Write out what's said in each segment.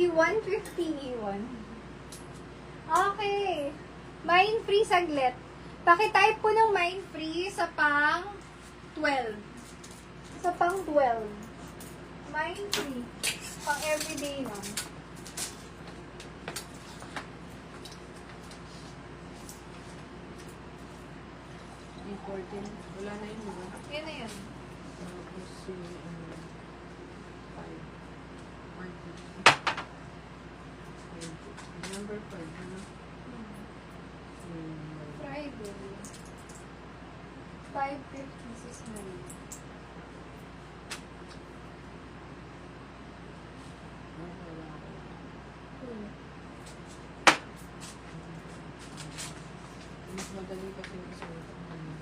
E1, 50 E1. Okay. Mine free saglit. Pakitype po ng mine free sa pang 12. Sa pang 12. Mine free. Pang everyday lang. E14. Wala na yun, di ba? Yun na yun. Tapos si, 5. Number 5, ano? Friday. 5:50 sis Marie. Mas madali kasi yung isulat ang ano.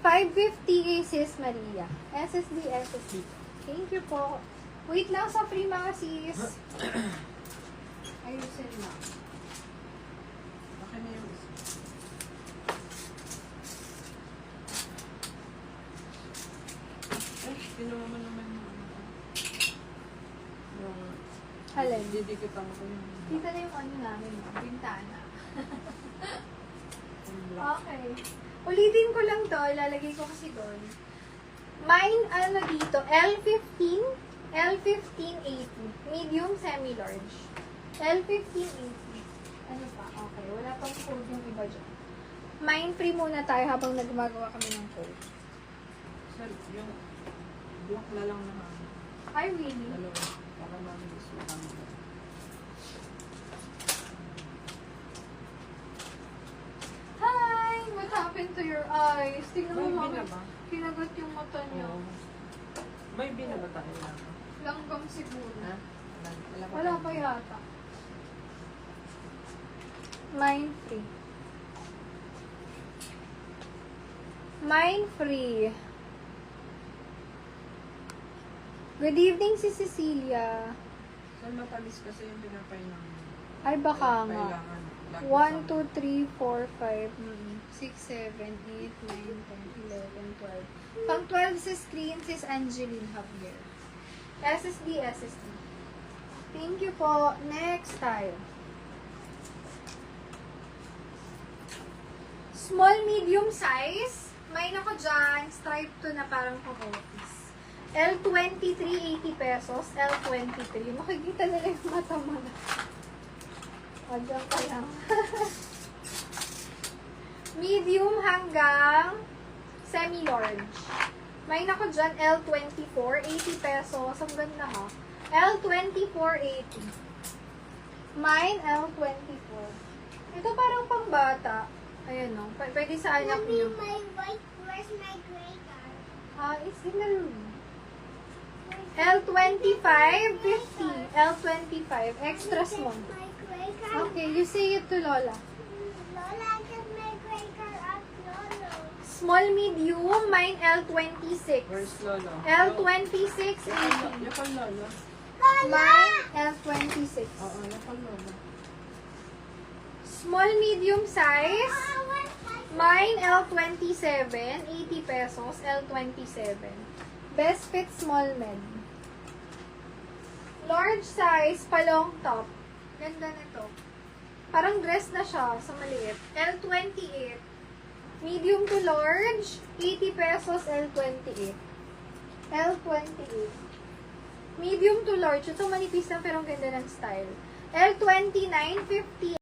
$5.50 sis Maria. SSD. Thank you po. Wait lang sa free mga sis. Ayusin lang. Baka na yung isa. Kinuha mo naman yung ano. Yung Alin? didikitan ko yung Dito na yung ano namin, bintana. yung block. Okay. Ulitin ko lang to, ilalagay ko kasi doon. Mine, ano dito, L15, L1580. Medium, semi-large. L1580. Ano pa? Okay, wala pang code yung iba dyan. Mine free muna tayo habang nagmagawa kami ng code. So, yung block na lang na ano. Ay, really? Dalawa. Para namin isutan ko. Hi! What happened to your eyes? Tingnan May mo bina mga ba? kinagat yung mata niya. Oo. May bina ba tayo na? Langgam siguro. Ha? Wala pa yata. Mine free. Mine free. Good evening si Cecilia. Saan matalis kasi yung pinapay ng Ay baka nga. kailangan. 1, 2, 3, 4, 5, 6, 7, 8, 9, 10, 11, 12. Pang 12 sa screen, sis Angeline Javier. SSD. Thank you po. Next tayo. Small, medium size. May nako dyan. Stripe to na parang pang-office. L23, 80 pesos. L23. Makikita nila yung mata mo na. Diyan pa lang. Medium hanggang semi-large. May nako dyan, L24, 80 pesos. Ang ganda ha. L24, 80. Mine, L24. Ito parang pambata. Ayan o. Pwede sa anak niyo. Where's my gray car? It's in the room. L25, 50. L25. Extra small. My gray car. Okay, you say it to Lola. Lola, get my gray car up, Lolo. Small, medium. Mine, L26. Where's Lolo? L26, 80. Yakal Lolo. Mine, L26. Oo, yakal Lolo. Small, medium size. Mine, L27. 80 pesos. L27. Best fit, small med. Large size, palong top. Ganda na to. Parang dress na siya sa maliit. L28. Medium to large, 80 pesos, L28. L28. Medium to large. Ito manipis lang pero ang ganda ng style. L29, 50